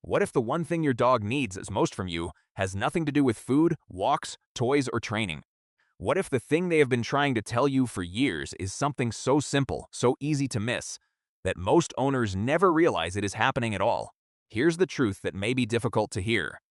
What if the one thing your dog needs as most from you has nothing to do with food, walks, toys, or training? What if the thing they have been trying to tell you for years is something so simple, so easy to miss, that most owners never realize it is happening at all? Here's the truth that may be difficult to hear.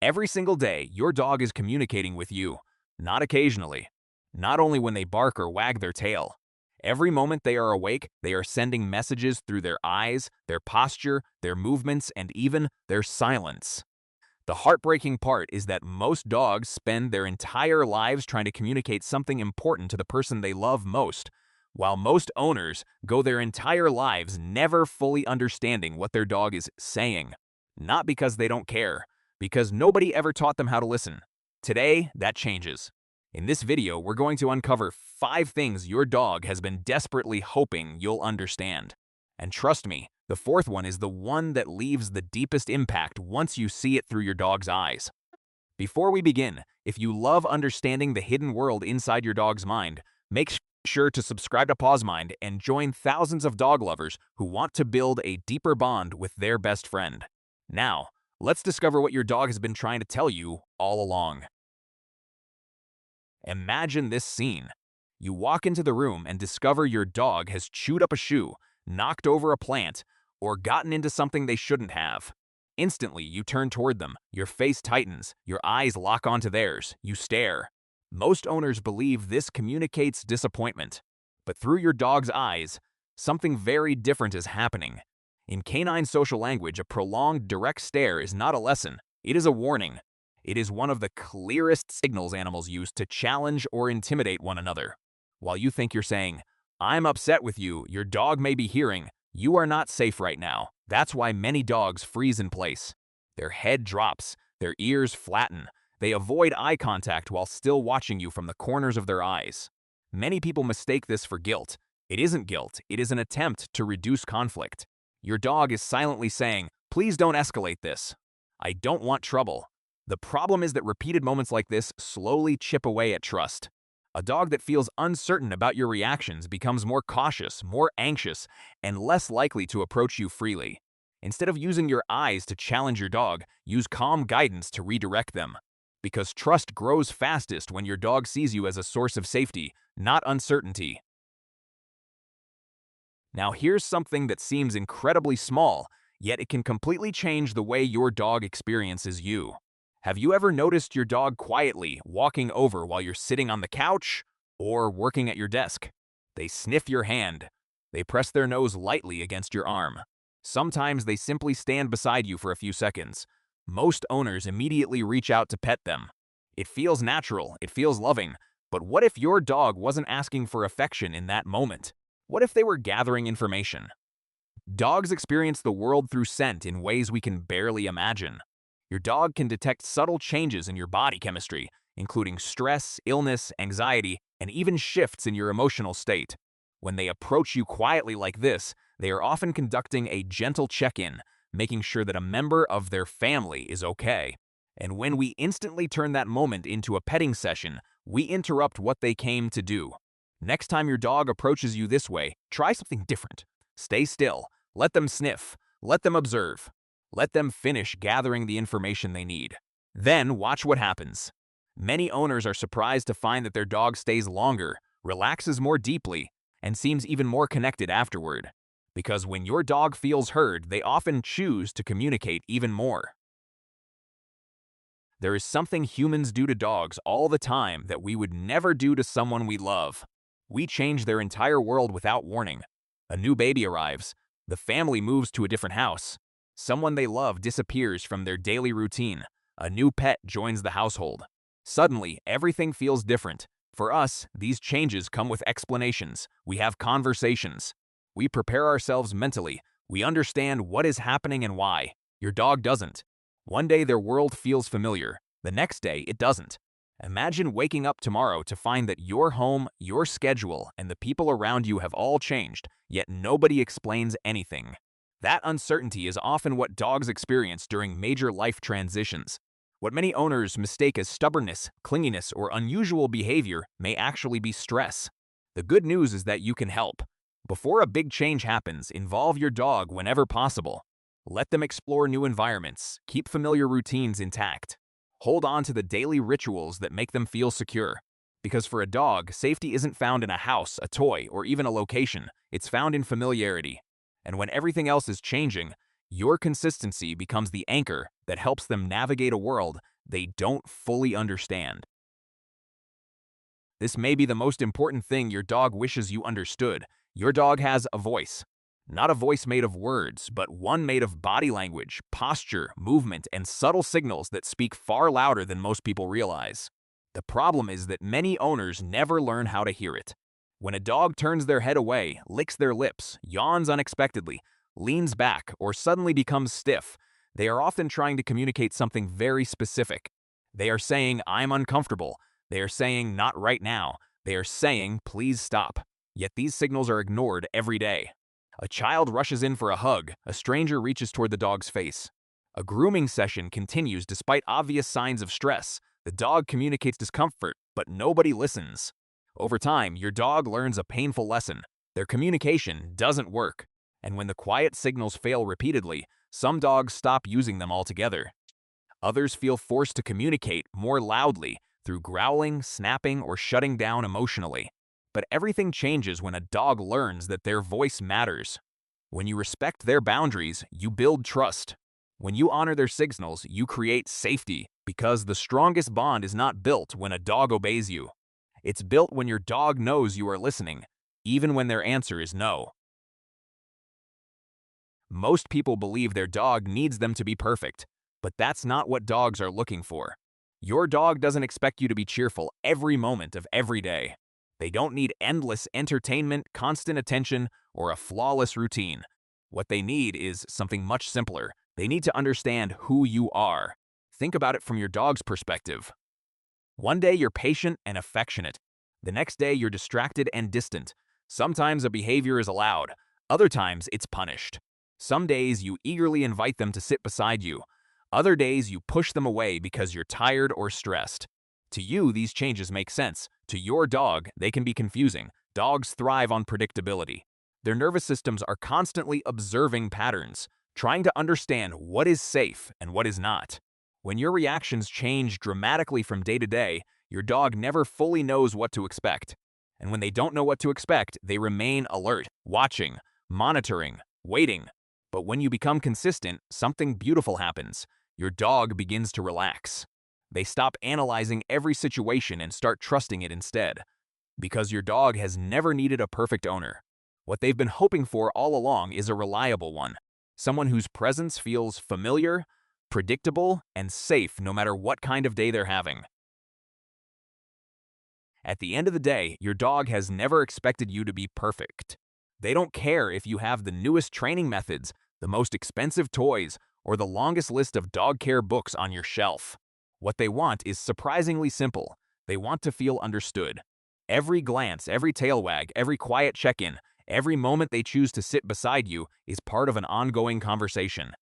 Every single day, your dog is communicating with you, not occasionally, not only when they bark or wag their tail. Every moment they are awake, they are sending messages through their eyes, their posture, their movements, and even their silence. The heartbreaking part is that most dogs spend their entire lives trying to communicate something important to the person they love most, while most owners go their entire lives never fully understanding what their dog is saying. Not because they don't care, because nobody ever taught them how to listen. Today, that changes. In this video, we're going to uncover 5 things your dog has been desperately hoping you'll understand. And trust me, the 4th one is the one that leaves the deepest impact once you see it through your dog's eyes. Before we begin, if you love understanding the hidden world inside your dog's mind, make sure to subscribe to Pawsmind and join thousands of dog lovers who want to build a deeper bond with their best friend. Now, let's discover what your dog has been trying to tell you all along. Imagine this scene. You walk into the room and discover your dog has chewed up a shoe, knocked over a plant, or gotten into something they shouldn't have. Instantly, you turn toward them, your face tightens, your eyes lock onto theirs, you stare. Most owners believe this communicates disappointment, but through your dog's eyes, something very different is happening. In canine social language, a prolonged direct stare is not a lesson, it is a warning. It is one of the clearest signals animals use to challenge or intimidate one another. While you think you're saying, "I'm upset with you," your dog may be hearing, "You are not safe right now." That's why many dogs freeze in place. Their head drops, their ears flatten. They avoid eye contact while still watching you from the corners of their eyes. Many people mistake this for guilt. It isn't guilt, it is an attempt to reduce conflict. Your dog is silently saying, "Please don't escalate this. I don't want trouble." The problem is that repeated moments like this slowly chip away at trust. A dog that feels uncertain about your reactions becomes more cautious, more anxious, and less likely to approach you freely. Instead of using your eyes to challenge your dog, use calm guidance to redirect them. Because trust grows fastest when your dog sees you as a source of safety, not uncertainty. Now here's something that seems incredibly small, yet it can completely change the way your dog experiences you. Have you ever noticed your dog quietly walking over while you're sitting on the couch or working at your desk? They sniff your hand. They press their nose lightly against your arm. Sometimes they simply stand beside you for a few seconds. Most owners immediately reach out to pet them. It feels natural, it feels loving, but what if your dog wasn't asking for affection in that moment? What if they were gathering information? Dogs experience the world through scent in ways we can barely imagine. Your dog can detect subtle changes in your body chemistry, including stress, illness, anxiety, and even shifts in your emotional state. When they approach you quietly like this, they are often conducting a gentle check-in, making sure that a member of their family is okay. And when we instantly turn that moment into a petting session, we interrupt what they came to do. Next time your dog approaches you this way, try something different. Stay still, let them sniff, let them observe. Let them finish gathering the information they need. Then watch what happens. Many owners are surprised to find that their dog stays longer, relaxes more deeply, and seems even more connected afterward. Because when your dog feels heard, they often choose to communicate even more. There is something humans do to dogs all the time that we would never do to someone we love. We change their entire world without warning. A new baby arrives. The family moves to a different house. Someone they love disappears from their daily routine. A new pet joins the household. Suddenly, everything feels different. For us, these changes come with explanations. We have conversations. We prepare ourselves mentally. We understand what is happening and why. Your dog doesn't. One day their world feels familiar. The next day, it doesn't. Imagine waking up tomorrow to find that your home, your schedule, and the people around you have all changed, yet nobody explains anything. That uncertainty is often what dogs experience during major life transitions. What many owners mistake as stubbornness, clinginess, or unusual behavior may actually be stress. The good news is that you can help. Before a big change happens, involve your dog whenever possible. Let them explore new environments, keep familiar routines intact. Hold on to the daily rituals that make them feel secure. Because for a dog, safety isn't found in a house, a toy, or even a location. It's found in familiarity. And when everything else is changing, your consistency becomes the anchor that helps them navigate a world they don't fully understand. This may be the most important thing your dog wishes you understood. Your dog has a voice. Not a voice made of words, but one made of body language, posture, movement, and subtle signals that speak far louder than most people realize. The problem is that many owners never learn how to hear it. When a dog turns their head away, licks their lips, yawns unexpectedly, leans back, or suddenly becomes stiff, they are often trying to communicate something very specific. They are saying, "I'm uncomfortable." They are saying, "Not right now." They are saying, "Please stop." Yet these signals are ignored every day. A child rushes in for a hug, a stranger reaches toward the dog's face. A grooming session continues despite obvious signs of stress. The dog communicates discomfort, but nobody listens. Over time, your dog learns a painful lesson. Their communication doesn't work. And when the quiet signals fail repeatedly, some dogs stop using them altogether. Others feel forced to communicate more loudly through growling, snapping, or shutting down emotionally. But everything changes when a dog learns that their voice matters. When you respect their boundaries, you build trust. When you honor their signals, you create safety, because the strongest bond is not built when a dog obeys you. It's built when your dog knows you are listening, even when their answer is no. Most people believe their dog needs them to be perfect, but that's not what dogs are looking for. Your dog doesn't expect you to be cheerful every moment of every day. They don't need endless entertainment, constant attention, or a flawless routine. What they need is something much simpler. They need to understand who you are. Think about it from your dog's perspective. One day you're patient and affectionate. The next day you're distracted and distant. Sometimes a behavior is allowed. Other times it's punished. Some days you eagerly invite them to sit beside you. Other days you push them away because you're tired or stressed. To you, these changes make sense. To your dog, they can be confusing. Dogs thrive on predictability. Their nervous systems are constantly observing patterns, trying to understand what is safe and what is not. When your reactions change dramatically from day to day, your dog never fully knows what to expect. And when they don't know what to expect, they remain alert, watching, monitoring, waiting. But when you become consistent, something beautiful happens. Your dog begins to relax. They stop analyzing every situation and start trusting it instead. Because your dog has never needed a perfect owner. What they've been hoping for all along is a reliable one. Someone whose presence feels familiar, predictable, and safe no matter what kind of day they're having. At the end of the day, your dog has never expected you to be perfect. They don't care if you have the newest training methods, the most expensive toys, or the longest list of dog care books on your shelf. What they want is surprisingly simple. They want to feel understood. Every glance, every tail wag, every quiet check-in, every moment they choose to sit beside you is part of an ongoing conversation.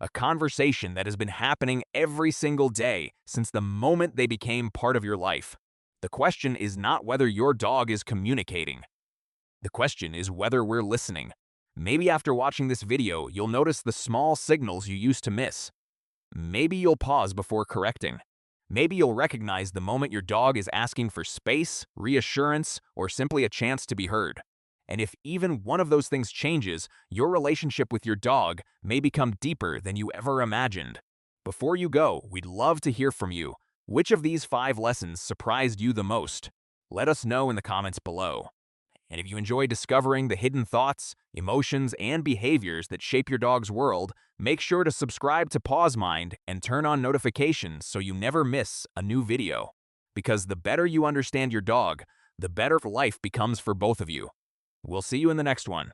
A conversation that has been happening every single day since the moment they became part of your life. The question is not whether your dog is communicating. The question is whether we're listening. Maybe after watching this video, you'll notice the small signals you used to miss. Maybe you'll pause before correcting. Maybe you'll recognize the moment your dog is asking for space, reassurance, or simply a chance to be heard. And if even one of those things changes, your relationship with your dog may become deeper than you ever imagined. Before you go, we'd love to hear from you. Which of these 5 lessons surprised you the most? Let us know in the comments below. And if you enjoy discovering the hidden thoughts, emotions, and behaviors that shape your dog's world, make sure to subscribe to Pawsmind and turn on notifications so you never miss a new video. Because the better you understand your dog, the better life becomes for both of you. We'll see you in the next one.